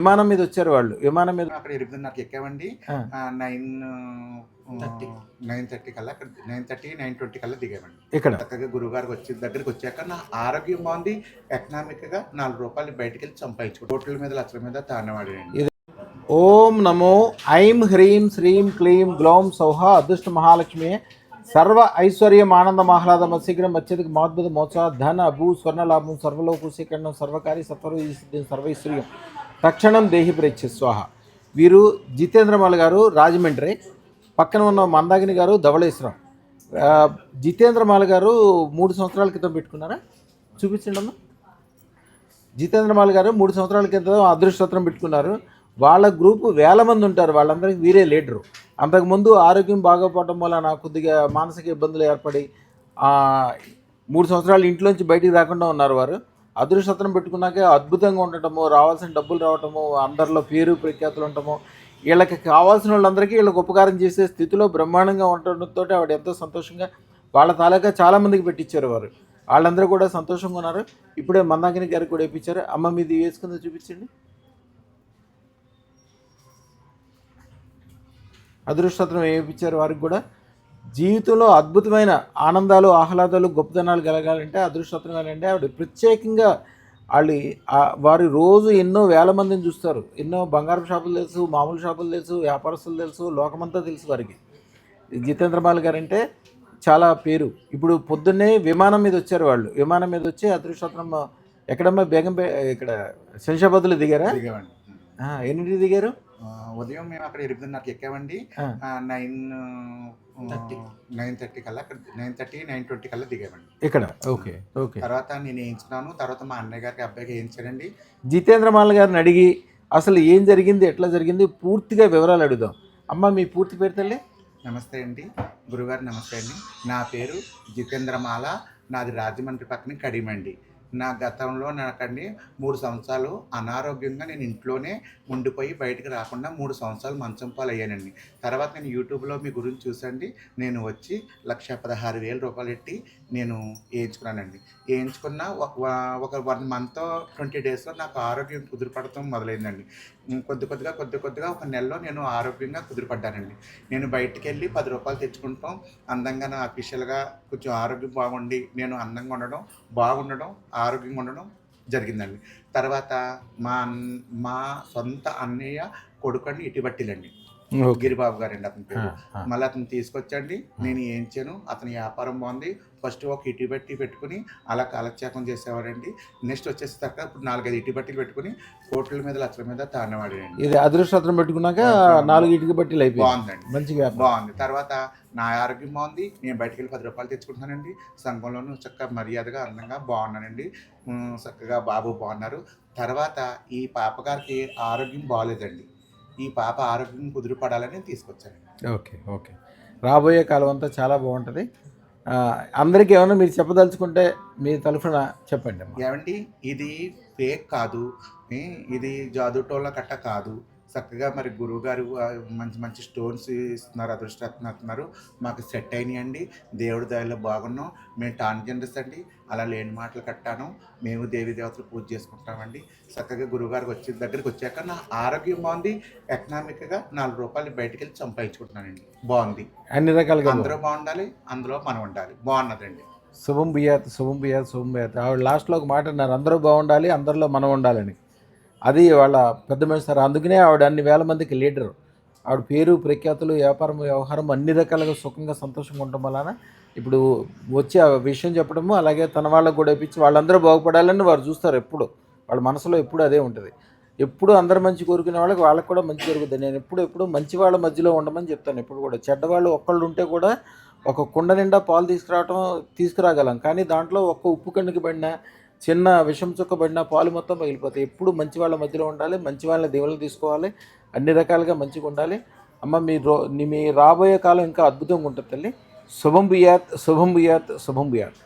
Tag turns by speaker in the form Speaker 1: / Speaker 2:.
Speaker 1: విమానం మీద వచ్చారు వాళ్ళు. విమానం మీద
Speaker 2: అక్కడ 8:30కి ఎక్కామండి. 9:30 కల్లా అక్కడ 9:30, 9:20 కల్లా దిగామండి.
Speaker 1: ఇక్కడ
Speaker 2: చక్కగా గురువుగారికి దగ్గరికి వచ్చాక నా ఆరోగ్యం బాగుంది. ఎకనామిక్గా ₹4 బయటకెళ్ళి సంపాదించుకో కోట్ల మీద లక్షల మీద తాన్నవాడండి.
Speaker 1: ఓం నమో ఐం హ్రీం శ్రీం క్లీం గ్లౌం సౌహ అదృష్ట మహాలక్ష్మి సర్వ ఐశ్వర్యం ఆనందం ఆహ్లాదం శీఘ్రం అత్యధిక మహద్భుత మోచ ధన భూ స్వర్ణ లాభం సర్వలోకూశీకరణం సర్వకారి సత్వరం సర్వైశ్వర్యం తక్షణం దేహి ప్రేక్ష స్వాహ. వీరు జితేంద్రమాల గారు రాజమండ్రి, పక్కన ఉన్న మందాగిని గారు ధవళేశ్వరం. జితేంద్రమాల గారు 3 సంవత్సరాల క్రితం పెట్టుకున్నారా? చూపించండి అమ్మా. జితేంద్రమాల గారు 3 సంవత్సరాల క్రితం అదృష్టోత్తరం పెట్టుకున్నారు. వాళ్ళ గ్రూపు వేల మంది ఉంటారు. వాళ్ళందరికీ వీరే లీడరు. అంతకుముందు ఆరోగ్యం బాగోపోవటం వల్ల నాకు కొద్దిగా మానసిక ఇబ్బందులు ఏర్పడి 3 సంవత్సరాలు ఇంట్లోంచి బయటికి రాకుండా ఉన్నారు వారు. అదృష్టోత్తరం పెట్టుకున్నాక అద్భుతంగా ఉండటము, రావాల్సిన డబ్బులు రావటము, అందరిలో పేరు ప్రఖ్యాతులు ఉండటము, వీళ్ళకి కావాల్సిన వాళ్ళందరికీ వీళ్ళకి ఉపకారం చేసే స్థితిలో బ్రహ్మాండంగా ఉండటంతో ఆవిడ ఎంతో సంతోషంగా వాళ్ళ తాలూకా చాలామందికి పెట్టించారు వారు. వాళ్ళందరూ కూడా సంతోషంగా ఉన్నారు. ఇప్పుడే మందాకిని గారికి కూడా వేయించారు. అమ్మ మీది వేసుకుందో చూపించండి. అదృష్టోత్తరం వేయించారు వారికి కూడా. జీవితంలో అద్భుతమైన ఆనందాలు ఆహ్లాదాలు గొప్పతనాలు కలగాలంటే అదృష్టోత్తరం అంటే ఆవిడ ప్రత్యేకంగా వారు రోజు ఎన్నో వేల మందిని చూస్తారు. ఎన్నో బంగారు షాపులు తెలుసు, మామూలు షాపులు తెలుసు, వ్యాపారస్తులు తెలుసు, లోకమంతా తెలుసు వారికి. జితేంద్రమాల గారు అంటే చాలా పేరు. ఇప్పుడు పొద్దున్నే విమానం మీద వచ్చారు వాళ్ళు. విమానం మీద వచ్చి అదృష్టోత్తరం ఎక్కడమ్మా ఇక్కడ శంషాబాద్లో దిగారా? ఎన్నింటికి దిగారు?
Speaker 2: ఉదయం మేము అక్కడ 8:30కి ఎక్కామండి. 9:30 కల్లా అక్కడ 9:30, 9:20 కల్లా దిగామండి
Speaker 1: ఇక్కడ. Okay okay.
Speaker 2: తర్వాత నేను వేయించుకున్నాను. తర్వాత మా అన్నయ్య గారికి అబ్బాయికి వేయించానండి.
Speaker 1: జితేంద్రమాల గారిని అడిగి అసలు ఏం జరిగింది, ఎట్లా జరిగింది పూర్తిగా వివరాలు అడుగుదాం. అమ్మ మీ పూర్తి పేరు తల్లి?
Speaker 2: నమస్తే అండి గురుగారు. నమస్తే అండి. నా పేరు జితేంద్రమాల. నాది రాజమండ్రి పక్కన కడిమండి. నా గతంలో నాకండి 3 సంవత్సరాలు అనారోగ్యంగా నేను ఇంట్లోనే ఉండిపోయి బయటకు రాకుండా 3 సంవత్సరాలు మంచం పాలు అయ్యానండి. తర్వాత నేను యూట్యూబ్లో మీ గురించి చూసండి నేను వచ్చి ₹1,16,000 పెట్టి నేను వేయించుకున్నానండి. వేయించుకున్న ఒక 1 మంత్ 20 డేస్లో నాకు ఆరోగ్యం కుదిరిపడటం మొదలైందండి. కొద్ది కొద్దిగా ఒక నెలలో నేను ఆరోగ్యంగా కుదిరిపడ్డానండి. నేను బయటికి వెళ్ళి ₹10 తెచ్చుకుంటాం. అందంగా నా అఫీషియల్గా కొంచెం ఆరోగ్యం బాగుండి నేను అందంగా ఉండడం, బాగుండడం, ఆరోగ్యంగా ఉండడం జరిగిందండి. తర్వాత మా సొంత అన్నయ్య కొడుకండి ఇటుబట్టిలండి, గిరిబాబు గారండి అతని పేరు. మళ్ళీ అతను తీసుకొచ్చండి. నేను వేయించాను. అతని వ్యాపారం బాగుంది. ఫస్ట్ ఒక ఇటుబట్టి పెట్టుకుని అలా కాలక్షేపం చేసేవాడండి. నెక్స్ట్ వచ్చేసాక ఇప్పుడు 4-5 ఇటుబట్టీలు పెట్టుకుని కోట్ల మీద లక్షల మీద తానేవాడండి.
Speaker 1: ఇది అదృష్టోత్తరం పెట్టుకున్నాక 4 ఇటుబట్టీలు అయిపోయి
Speaker 2: బాగుందండి.
Speaker 1: మంచిగా
Speaker 2: బాగుంది. తర్వాత నా ఆరోగ్యం బాగుంది. నేను బయటకు వెళ్ళి ₹10 తెచ్చుకుంటున్నానండి. సంఘంలోనూ చక్కగా మర్యాదగా అందంగా బాగున్నానండి. చక్కగా బాబు బాగున్నారు. తర్వాత ఈ పాపగారికి ఆరోగ్యం బాగోలేదండి. ఈ పాప ఆరోగ్యం కుదిరిపడాలని తీసుకొచ్చాను.
Speaker 1: Okay okay. రాబోయే కాలం అంతా చాలా బాగుంటుంది. అందరికీ ఏమైనా మీరు చెప్పదలుచుకుంటే మీ తరఫున చెప్పండి.
Speaker 2: ఏమండి, ఇది ఫేక్ కాదు, ఇది జాదుటోళ్ళ కట్ట కాదు. చక్కగా మరి గురువుగారు మంచి మంచి స్టోన్స్ ఇస్తున్నారు, అదృష్టరత్న ఇస్తున్నారు. మాకు సెట్ అయినాయండి. దేవుడి దయలో బాగున్నాం. మేము ట్రాన్స్జెండర్స్ అండి. అలా లేని మాటలు కట్టాను. మేము దేవీ దేవతలు పూజ చేసుకుంటామండి. చక్కగా గురువుగారికి దగ్గరికి వచ్చాక నా ఆరోగ్యం బాగుంది. ఎకనామిక్గా ₹4 బయటకెళ్ళి సంపాదించుకుంటున్నానండి. బాగుంది.
Speaker 1: అన్ని రకాలుగా
Speaker 2: అందరూ బాగుండాలి, అందులో మనం ఉండాలి. బాగున్నదండి.
Speaker 1: శుభం బియాత్ శుభం బియాత్ శుభం బియాత్. ఆవిడ లాస్ట్లో ఒక మాట అన్నారు, అందరూ బాగుండాలి, అందరిలో మనం ఉండాలని. అది వాళ్ళ పెద్ద మనిషి సార్. అందుకనే ఆవిడ అన్ని వేల మందికి లీడరు. ఆవిడ పేరు ప్రఖ్యాతులు, వ్యాపారం, వ్యవహారం అన్ని రకాలుగా సుఖంగా సంతోషంగా ఉండటం వలన ఇప్పుడు వచ్చి ఆ విషయం చెప్పడము, అలాగే తన వాళ్ళకు కూడా ఇప్పించి వాళ్ళందరూ బాగుపడాలని వారు చూస్తారు. ఎప్పుడు వాళ్ళ మనసులో ఎప్పుడు అదే ఉంటుంది. ఎప్పుడు అందరు మంచి కోరుకునే వాళ్ళకి కూడా మంచి జరుగుతుంది. నేను ఎప్పుడు మంచి వాళ్ళ మధ్యలో ఉండమని చెప్తాను. ఎప్పుడు కూడా చెడ్డవాళ్ళు ఒక్కళ్ళు ఉంటే కూడా ఒక కుండ నిండా పాలు తీసుకురాగలం, కానీ దాంట్లో ఒక్క ఉప్పు కణుకు పడిన చిన్న విషం చుక్క పడిన పాలు మొత్తం పగిలిపోతాయి. ఎప్పుడు మంచి వాళ్ళ మధ్యలో ఉండాలి, మంచి వాళ్ళ దేవుళ్ళు తీసుకోవాలి, అన్ని రకాలుగా మంచిగా ఉండాలి. అమ్మ మీ రాబోయే కాలం ఇంకా అద్భుతంగా ఉంటుంది తల్లి. శుభం బియాత్ శుభం బియాత్ శుభం బియాత్.